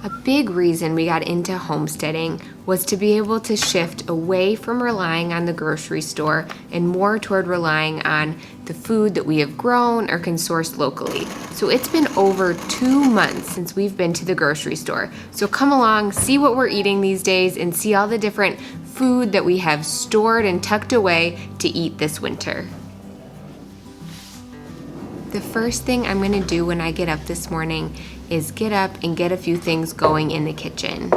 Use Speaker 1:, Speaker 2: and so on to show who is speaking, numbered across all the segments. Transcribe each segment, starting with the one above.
Speaker 1: A big reason we got into homesteading was to be able to shift away from relying on the grocery store and more toward relying on the food that we have grown or can source locally. So it's been over 2 months since we've been to the grocery store. So come along, see what we're eating these days, and see all the different food that we have stored and tucked away to eat this winter. The first thing I'm gonna do when I get up this morning is get up and get a few things going in the kitchen.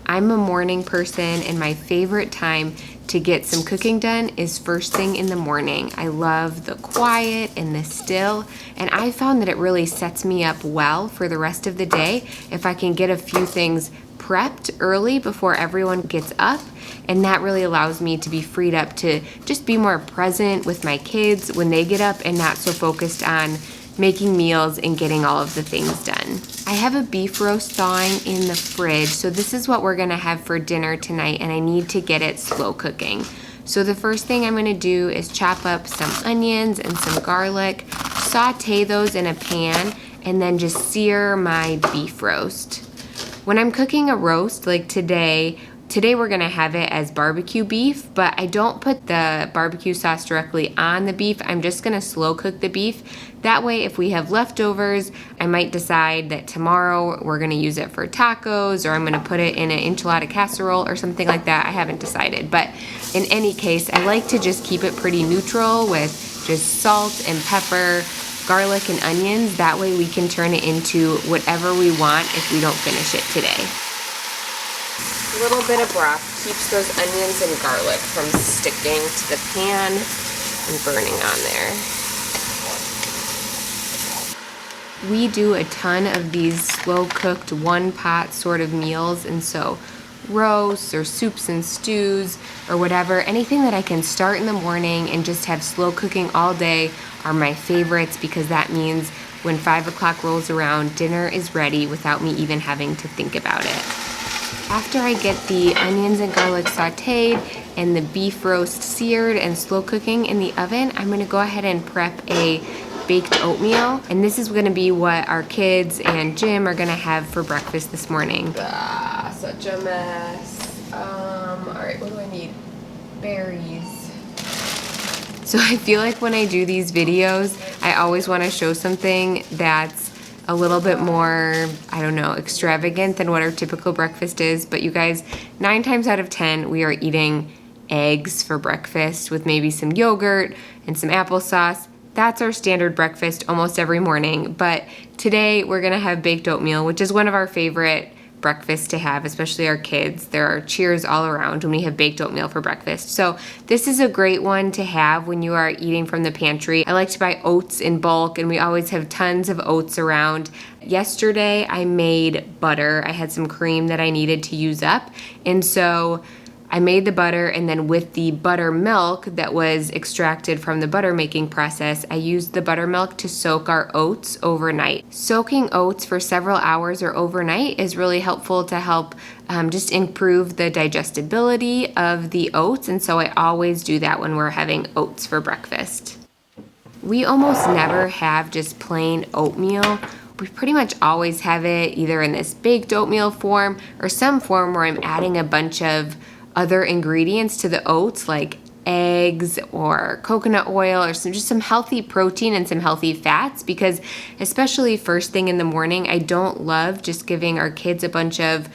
Speaker 1: I'm a morning person, and my favorite time to get some cooking done is first thing in the morning. I love the quiet and the still, and I found that it really sets me up well for the rest of the day if I can get a few things prepped early before everyone gets up, and that really allows me to be freed up to just be more present with my kids when they get up and not so focused on making meals and getting all of the things done. I have a beef roast thawing in the fridge, so this is what we're gonna have for dinner tonight, and I need to get it slow cooking. So the first thing I'm gonna do is chop up some onions and some garlic, saute those in a pan, and then just sear my beef roast. When I'm cooking a roast like today we're gonna have it as barbecue beef, but I don't put the barbecue sauce directly on the beef. I'm just gonna slow cook the beef. That way, if we have leftovers, I might decide that tomorrow we're gonna use it for tacos, or I'm gonna put it in an enchilada casserole or something like that. I haven't decided, but in any case, I like to just keep it pretty neutral with just salt and pepper, garlic and onions. That way we can turn it into whatever we want if we don't finish it today. A little bit of broth keeps those onions and garlic from sticking to the pan and burning on there. We do a ton of these slow-cooked one-pot sort of meals, and so roasts or soups and stews or whatever, anything that I can start in the morning and just have slow cooking all day are my favorites, because that means when 5 o'clock rolls around, dinner is ready without me even having to think about it. After I get the onions and garlic sauteed and the beef roast seared and slow cooking in the oven, I'm gonna go ahead and prep a baked oatmeal, and this is gonna be what our kids and Jim are gonna have for breakfast this morning. Such a mess. All right, what do I need? Berries. So I feel like when I do these videos, I always wanna show something that's a little bit more, I don't know, extravagant than what our typical breakfast is, but you guys, 9 times out of 10, we are eating eggs for breakfast with maybe some yogurt and some applesauce. That's our standard breakfast almost every morning, but today we're gonna have baked oatmeal, which is one of our favorite breakfasts to have, especially our kids. There are cheers all around when we have baked oatmeal for breakfast. So this is a great one to have when you are eating from the pantry. I like to buy oats in bulk, and we always have tons of oats around. Yesterday I made butter. I had some cream that I needed to use up, and so I made the butter, and then with the buttermilk that was extracted from the butter making process, I used the buttermilk to soak our oats overnight. Soaking oats for several hours or overnight is really helpful to help just improve the digestibility of the oats, and so I always do that when we're having oats for breakfast. We almost never have just plain oatmeal. We pretty much always have it either in this baked oatmeal form or some form where I'm adding a bunch of other ingredients to the oats, like eggs or coconut oil or just some healthy protein and some healthy fats, because especially first thing in the morning, I don't love just giving our kids a bunch of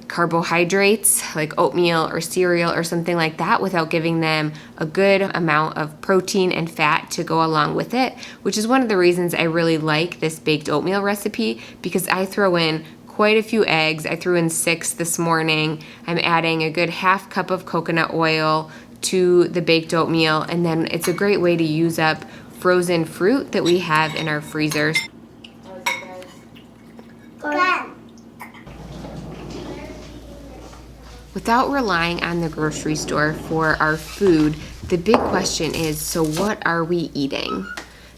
Speaker 1: carbohydrates like oatmeal or cereal or something like that without giving them a good amount of protein and fat to go along with it, which is one of the reasons I really like this baked oatmeal recipe, because I throw in quite a few eggs. I threw in 6 this morning. I'm adding a good half cup of coconut oil to the baked oatmeal, and then it's a great way to use up frozen fruit that we have in our freezers. Without relying on the grocery store for our food, the big question is, so what are we eating?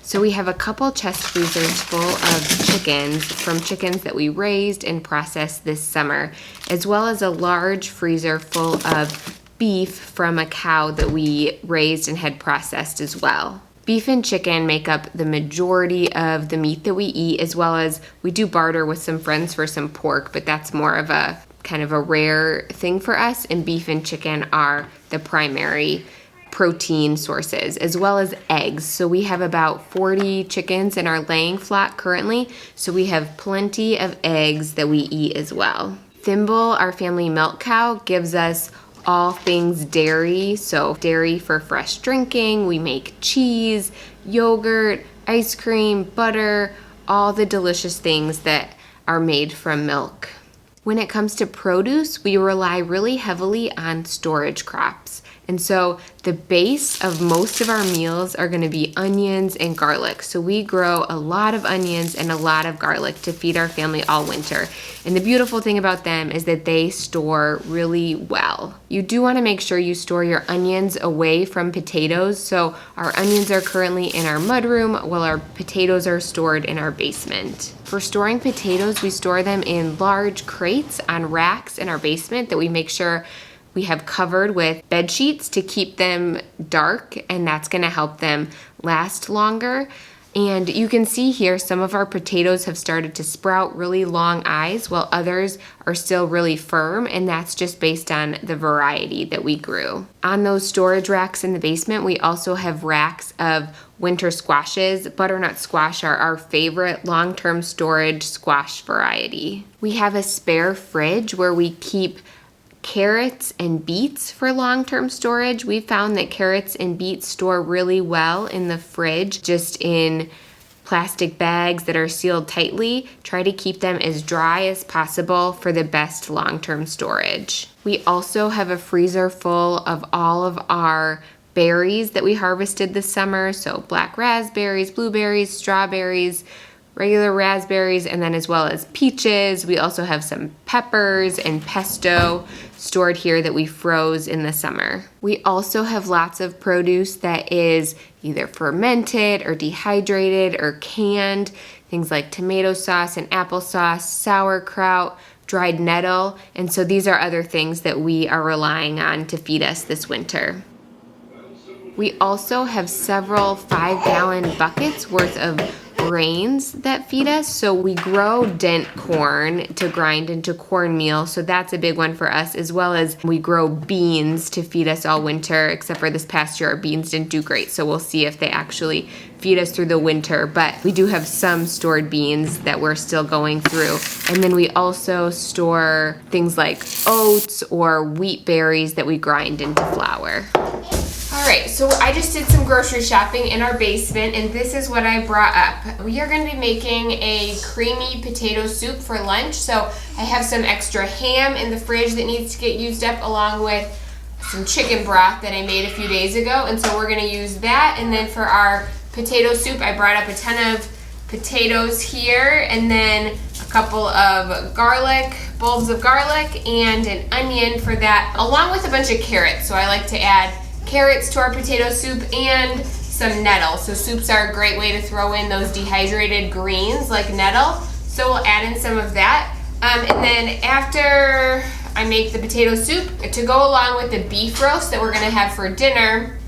Speaker 1: So we have a couple chest freezers full of chickens from chickens that we raised and processed this summer, as well as a large freezer full of beef from a cow that we raised and had processed as well. Beef and chicken make up the majority of the meat that we eat, as well as we do barter with some friends for some pork, but that's more of a kind of a rare thing for us, and beef and chicken are the primary protein sources, as well as eggs. So we have about 40 chickens in our laying flock currently, so we have plenty of eggs that we eat as well. Thimble, our family milk cow, gives us all things dairy, so dairy for fresh drinking. We make cheese, yogurt, ice cream, butter, all the delicious things that are made from milk. When it comes to produce, we rely really heavily on storage crops. And so the base of most of our meals are going to be onions and garlic. So we grow a lot of onions and a lot of garlic to feed our family all winter. And the beautiful thing about them is that they store really well. You do want to make sure you store your onions away from potatoes. So our onions are currently in our mudroom while our potatoes are stored in our basement. For storing potatoes, we store them in large crates on racks in our basement that we make sure we have covered with bed sheets to keep them dark, and that's gonna help them last longer. And you can see here some of our potatoes have started to sprout really long eyes while others are still really firm, and that's just based on the variety that we grew. On those storage racks in the basement, we also have racks of winter squashes. Butternut squash are our favorite long-term storage squash variety. We have a spare fridge where we keep carrots and beets for long-term storage. We found that carrots and beets store really well in the fridge, just in plastic bags that are sealed tightly. Try to keep them as dry as possible for the best long-term storage. We also have a freezer full of all of our berries that we harvested this summer. So black raspberries, blueberries, strawberries, regular raspberries, and then as well as peaches. We also have some peppers and pesto stored here that we froze in the summer. We also have lots of produce that is either fermented or dehydrated or canned, things like tomato sauce and applesauce, sauerkraut, dried nettle, and so these are other things that we are relying on to feed us this winter. We also have several 5-gallon buckets worth of grains that feed us. So we grow dent corn to grind into cornmeal, so that's a big one for us, as well as we grow beans to feed us all winter, except for this past year our beans didn't do great, so we'll see if they actually feed us through the winter, but we do have some stored beans that we're still going through. And then we also store things like oats or wheat berries that we grind into flour. Alright, so I just did some grocery shopping in our basement, and this is what I brought up. We are going to be making a creamy potato soup for lunch, so I have some extra ham in the fridge that needs to get used up, along with some chicken broth that I made a few days ago, and so we're going to use that. And then for our potato soup, I brought up a ton of potatoes here, and then a couple of bulbs of garlic, and an onion for that, along with a bunch of carrots. So I like to add carrots to our potato soup and some nettle. So soups are a great way to throw in those dehydrated greens like nettle. So we'll add in some of that. And then after I make the potato soup, to go along with the beef roast that we're gonna have for dinner,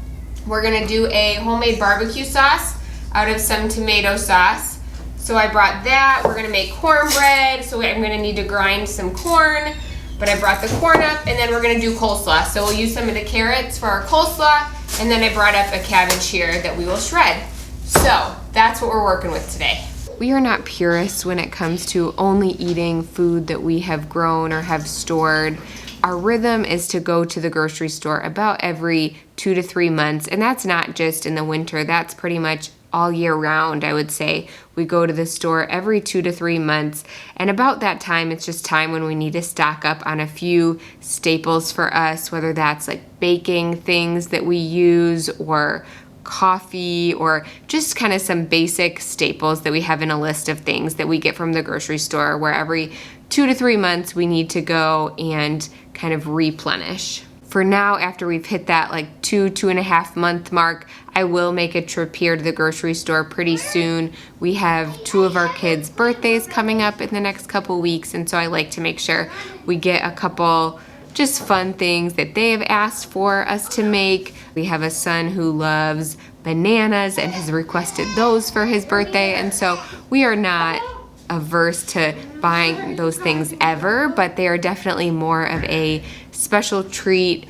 Speaker 1: we're gonna do a homemade barbecue sauce out of some tomato sauce. So I brought that. We're gonna make cornbread, so I'm gonna need to grind some corn, but I brought the corn up, and then we're gonna do coleslaw. So we'll use some of the carrots for our coleslaw, and then I brought up a cabbage here that we will shred. So that's what we're working with today. We are not purists when it comes to only eating food that we have grown or have stored. Our rhythm is to go to the grocery store about every 2 to 3 months, and that's not just in the winter, that's pretty much all year round, I would say. We go to the store every 2 to 3 months, and about that time, it's just time when we need to stock up on a few staples for us, whether that's like baking things that we use, or coffee, or just kind of some basic staples that we have in a list of things that we get from the grocery store, where every 2 to 3 months we need to go and kind of replenish. For now, after we've hit that like 2.5 month mark, I will make a trip here to the grocery store pretty soon. We have 2 of our kids' birthdays coming up in the next couple weeks, and so I like to make sure we get a couple just fun things that they have asked for us to make. We have a son who loves bananas and has requested those for his birthday. And so we are not averse to buying those things ever, but they are definitely more of a special treat.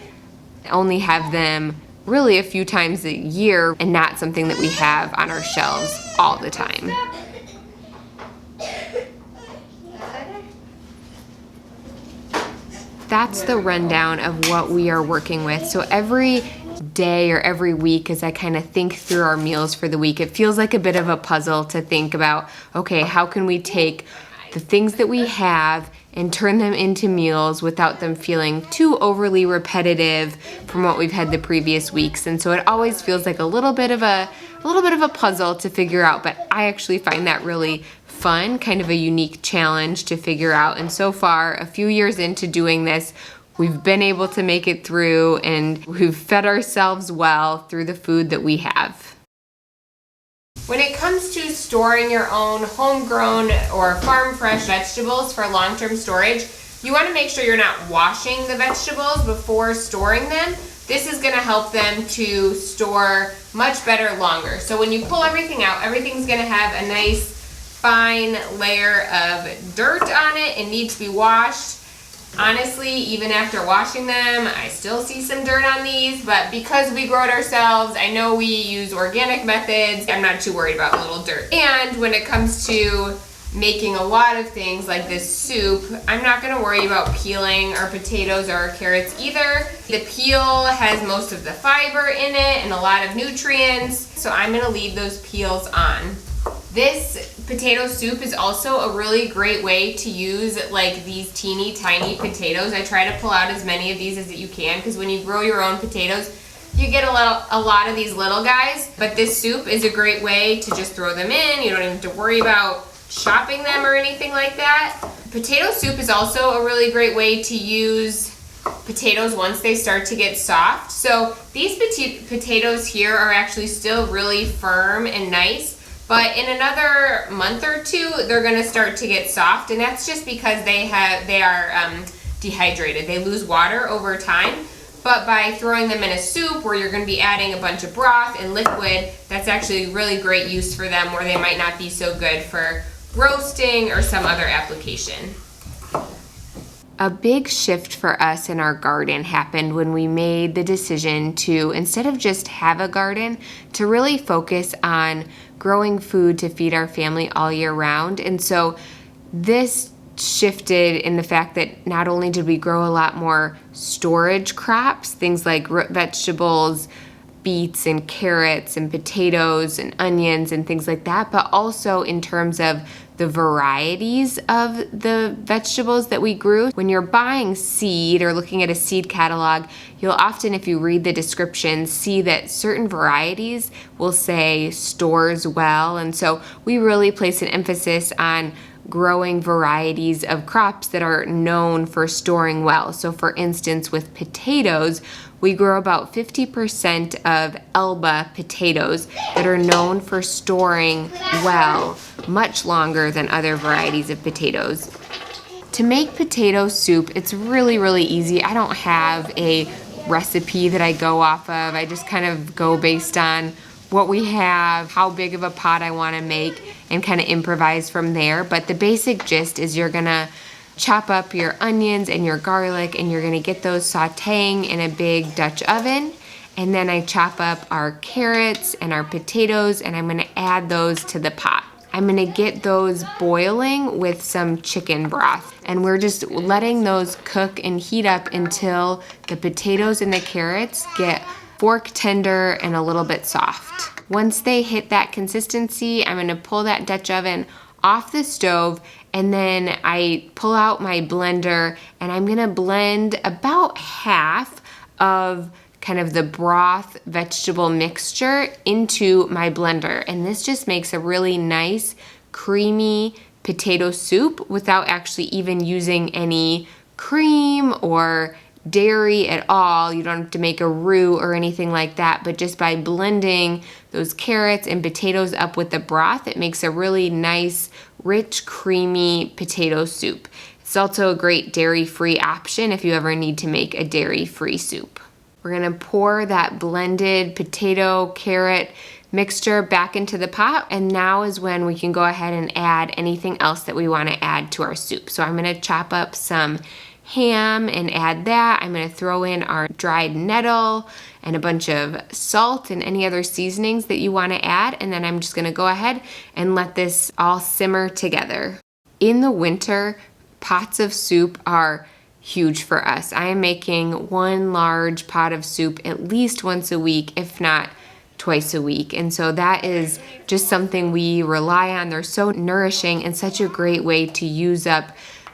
Speaker 1: Only have them really a few times a year and not something that we have on our shelves all the time. That's the rundown of what we are working with. So every day or every week, as I kind of think through our meals for the week, it feels like a bit of a puzzle to think about, okay, how can we take the things that we have and turn them into meals without them feeling too overly repetitive from what we've had the previous weeks. And so it always feels like a little bit of a puzzle to figure out, but I actually find that really fun, kind of a unique challenge to figure out. And so far, a few years into doing this, we've been able to make it through, and we've fed ourselves well through the food that we have. When it comes to storing your own homegrown or farm fresh vegetables for long-term storage, you want to make sure you're not washing the vegetables before storing them. This is going to help them to store much better longer. So when you pull everything out, everything's going to have a nice fine layer of dirt on it and need to be washed. Honestly, even after washing them, I still see some dirt on these, but because we grow it ourselves, I know we use organic methods, I'm not too worried about a little dirt. And when it comes to making a lot of things like this soup, I'm not going to worry about peeling our potatoes or our carrots either. The peel has most of the fiber in it and a lot of nutrients, so I'm going to leave those peels on. This potato soup is also a really great way to use like these teeny tiny potatoes. I try to pull out as many of these as you can, because when you grow your own potatoes, you get a lot of these little guys. But this soup is a great way to just throw them in. You don't even have to worry about chopping them or anything like that. Potato soup is also a really great way to use potatoes once they start to get soft. So these potatoes here are actually still really firm and nice. But in another month or two, they're going to start to get soft, and that's just because they are dehydrated. They lose water over time. But by throwing them in a soup where you're going to be adding a bunch of broth and liquid, that's actually really great use for them, where they might not be so good for roasting or some other application. A big shift for us in our garden happened when we made the decision to, instead of just have a garden, to really focus on growing food to feed our family all year round. And so this shifted in the fact that not only did we grow a lot more storage crops, things like root vegetables, beets and carrots and potatoes and onions and things like that, but also in terms of the varieties of the vegetables that we grew. When you're buying seed or looking at a seed catalog, you'll often, if you read the descriptions, see that certain varieties will say stores well. And so we really place an emphasis on growing varieties of crops that are known for storing well. So for instance, with potatoes, we grow about 50% of Elba potatoes that are known for storing well, much longer than other varieties of potatoes. To make potato soup, it's really, really easy. I don't have a recipe that I go off of. I just kind of go based on what we have, how big of a pot I want to make, and kind of improvise from there. But the basic gist is you're gonna chop up your onions and your garlic, and you're gonna get those sauteing in a big Dutch oven. And then I chop up our carrots and our potatoes, and I'm gonna add those to the pot. I'm gonna get those boiling with some chicken broth. And we're just letting those cook and heat up until the potatoes and the carrots get fork tender and a little bit soft. Once they hit that consistency, I'm gonna pull that Dutch oven off the stove, and then I pull out my blender, and I'm gonna blend about half of kind of the broth vegetable mixture into my blender. And this just makes a really nice, creamy potato soup without actually even using any cream or dairy at all. You don't have to make a roux or anything like that, but just by blending those carrots and potatoes up with the broth, it makes a really nice, rich, creamy potato soup. It's also a great dairy-free option if you ever need to make a dairy-free soup. We're gonna pour that blended potato carrot mixture back into the pot, and now is when we can go ahead and add anything else that we want to add to our soup. So I'm going to chop up some ham and add that. I'm going to throw in our dried nettle and a bunch of salt and any other seasonings that you want to add, and then I'm just going to go ahead and let this all simmer together. In the winter, pots of soup are huge for us. I am making one large pot of soup at least once a week, if not twice a week. And so that is just something we rely on. They're so nourishing and such a great way to use up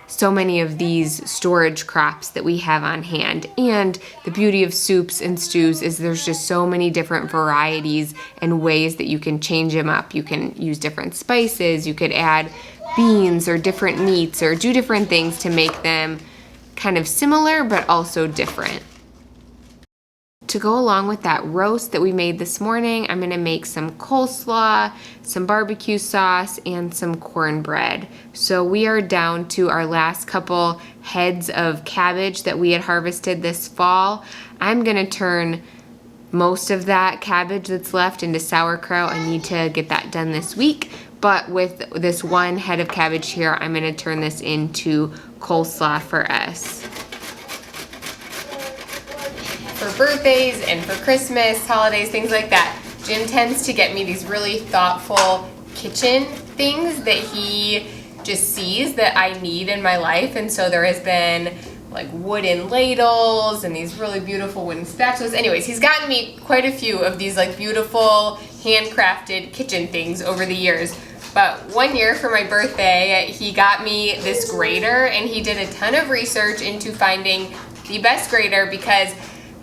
Speaker 1: so many of these storage crops that we have on hand. And the beauty of soups and stews is there's just so many different varieties and ways that you can change them up. You can use different spices, you could add beans or different meats or do different things to make them kind of similar but also different. To go along with that roast that we made this morning, I'm gonna make some coleslaw, some barbecue sauce, and some cornbread. So we are down to our last couple heads of cabbage that we had harvested this fall. I'm gonna turn most of that cabbage that's left into sauerkraut. I need to get that done this week. But with this one head of cabbage here, I'm gonna turn this into coleslaw for us. For birthdays and for Christmas, holidays, things like that, Jim tends to get me these really thoughtful kitchen things that he just sees that I need in my life. And so there has been like wooden ladles and these really beautiful wooden spatulas. Anyways, he's gotten me quite a few of these like beautiful handcrafted kitchen things over the years. But one year for my birthday, he got me this grater, and he did a ton of research into finding the best grater because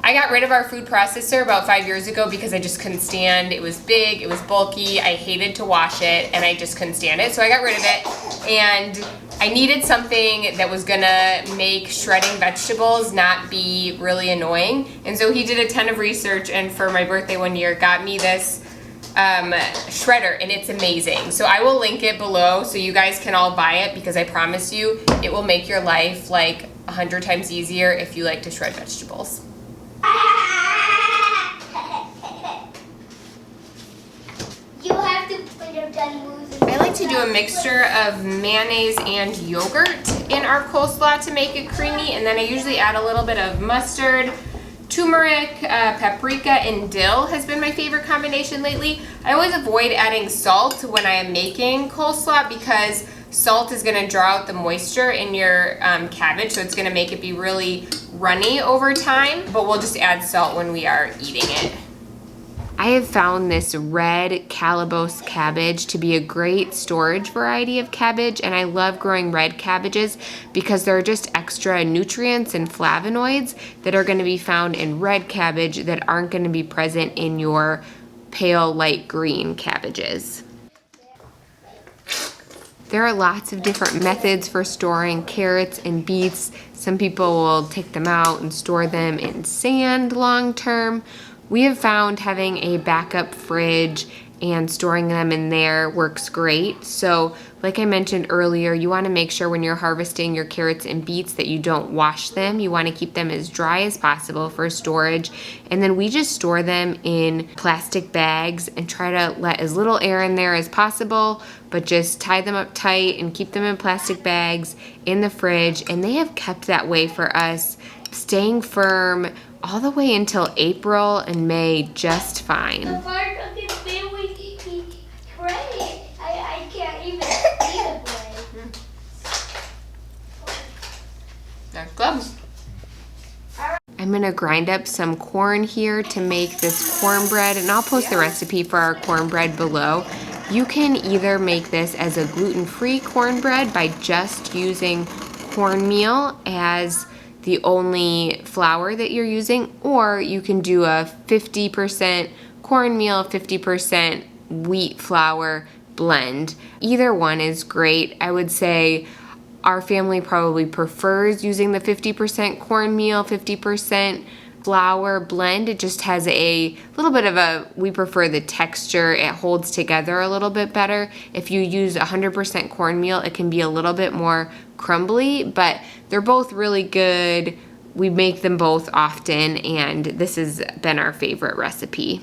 Speaker 1: I got rid of our food processor about 5 years ago because I just couldn't stand. It was big, it was bulky, I hated to wash it, and I just couldn't stand it. So I got rid of it, and I needed something that was gonna make shredding vegetables not be really annoying. And so he did a ton of research, and for my birthday one year, got me this shredder, and it's amazing. So I will link it below so you guys can all buy it, because I promise you it will make your life like 100 times easier if you like to shred vegetables.
Speaker 2: You have to put your done moves.
Speaker 1: I like to do a mixture of mayonnaise and yogurt in our coleslaw to make it creamy, and then I usually add a little bit of mustard, turmeric, paprika, and dill has been my favorite combination lately. I always avoid adding salt when I am making coleslaw because salt is going to draw out the moisture in your cabbage, so it's going to make it be really runny over time, but we'll just add salt when we are eating it. I have found this red calabash cabbage to be a great storage variety of cabbage, and I love growing red cabbages because there are just extra nutrients and flavonoids that are going to be found in red cabbage that aren't going to be present in your pale light green cabbages. There are lots of different methods for storing carrots and beets. Some people will take them out and store them in sand long term. We have found having a backup fridge and storing them in there works great. So like I mentioned earlier, you want to make sure when you're harvesting your carrots and beets that you don't wash them. You want to keep them as dry as possible for storage. And then we just store them in plastic bags and try to let as little air in there as possible, but just tie them up tight and keep them in plastic bags in the fridge. And they have kept that way for us, staying firm all the way until April and May just fine.
Speaker 2: The part of his family, he prayed. I can't even see the way.
Speaker 1: That's good. I'm gonna grind up some corn here to make this cornbread, and I'll post the recipe for our cornbread below. You can either make this as a gluten-free cornbread by just using cornmeal as the only flour that you're using, or you can do a 50% cornmeal, 50% wheat flour blend. Either one is great. I would say our family probably prefers using the 50% cornmeal, 50% flour blend. It just has a little bit of we prefer the texture. It holds together a little bit better. If you use 100% cornmeal, it can be a little bit more crumbly, but they're both really good we make them both often, and this has been our favorite recipe.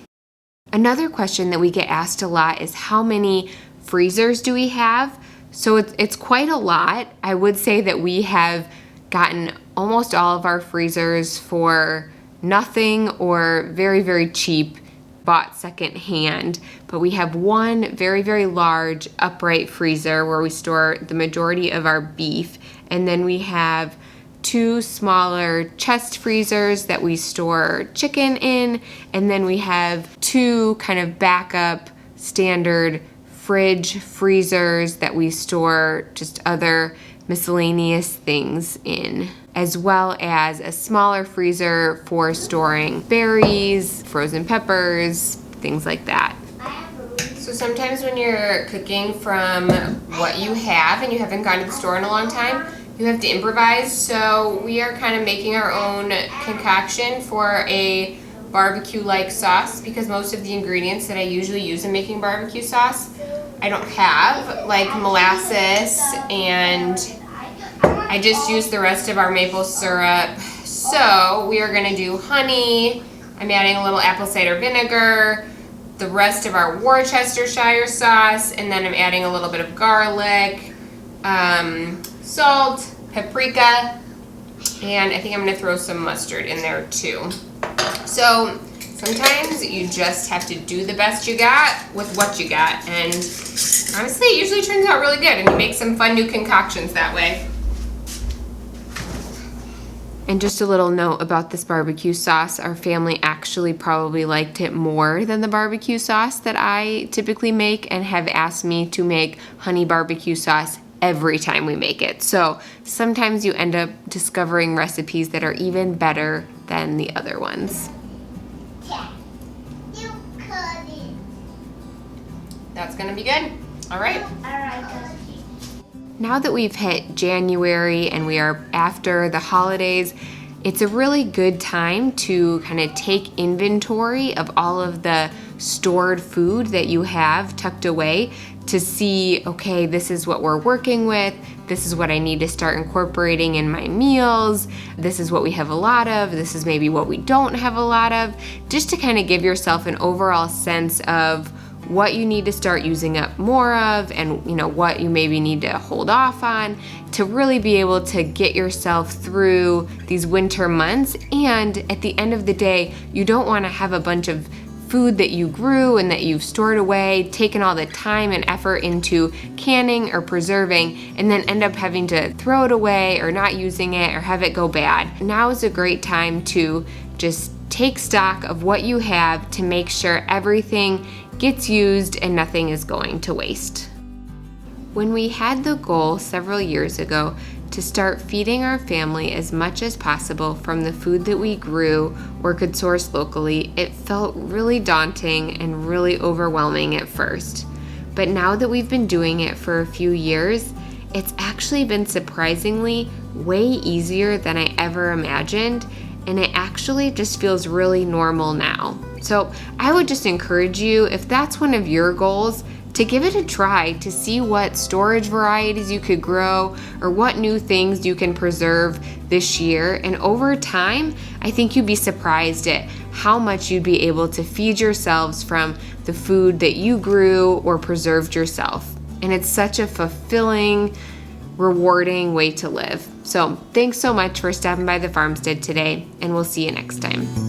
Speaker 1: Another question that we get asked a lot is how many freezers do we have? So it's quite a lot. I would say that we have gotten almost all of our freezers for nothing or very, very cheap, bought secondhand. But we have one very, very large upright freezer where we store the majority of our beef. And then we have 2 smaller chest freezers that we store chicken in. And then we have 2 kind of backup standard fridge freezers that we store just other miscellaneous things in, as well as a smaller freezer for storing berries, frozen peppers, things like that. So sometimes when you're cooking from what you have and you haven't gone to the store in a long time, you have to improvise. So we are kind of making our own concoction for a barbecue-like sauce, because most of the ingredients that I usually use in making barbecue sauce I don't have, like molasses, and I just use the rest of our maple syrup. So we are gonna do honey. I'm adding a little apple cider vinegar, the rest of our Worcestershire sauce, and then I'm adding a little bit of garlic, salt, paprika, and I think I'm gonna throw some mustard in there too. So sometimes you just have to do the best you got with what you got, and honestly it usually turns out really good, and you make some fun new concoctions that way. And just a little note about this barbecue sauce, our family actually probably liked it more than the barbecue sauce that I typically make, and have asked me to make honey barbecue sauce every time we make it. So sometimes you end up discovering recipes that are even better than the other ones. That's gonna be good. All right. Now that we've hit January and we are after the holidays, it's a really good time to kind of take inventory of all of the stored food that you have tucked away to see, okay, this is what we're working with, this is what I need to start incorporating in my meals, this is what we have a lot of, this is maybe what we don't have a lot of, just to kind of give yourself an overall sense of what you need to start using up more of, and what you maybe need to hold off on to really be able to get yourself through these winter months. And at the end of the day, you don't want to have a bunch of food that you grew and that you've stored away, taken all the time and effort into canning or preserving, and then end up having to throw it away or not using it or have it go bad. Now is a great time to just take stock of what you have to make sure everything gets used and nothing is going to waste. When we had the goal several years ago to start feeding our family as much as possible from the food that we grew or could source locally, it felt really daunting and really overwhelming at first. But now that we've been doing it for a few years, it's actually been surprisingly way easier than I ever imagined, and it actually just feels really normal now. So I would just encourage you, if that's one of your goals, to give it a try to see what storage varieties you could grow or what new things you can preserve this year. And over time, I think you'd be surprised at how much you'd be able to feed yourselves from the food that you grew or preserved yourself. And it's such a fulfilling, rewarding way to live. So thanks so much for stopping by the farmstead today, and we'll see you next time.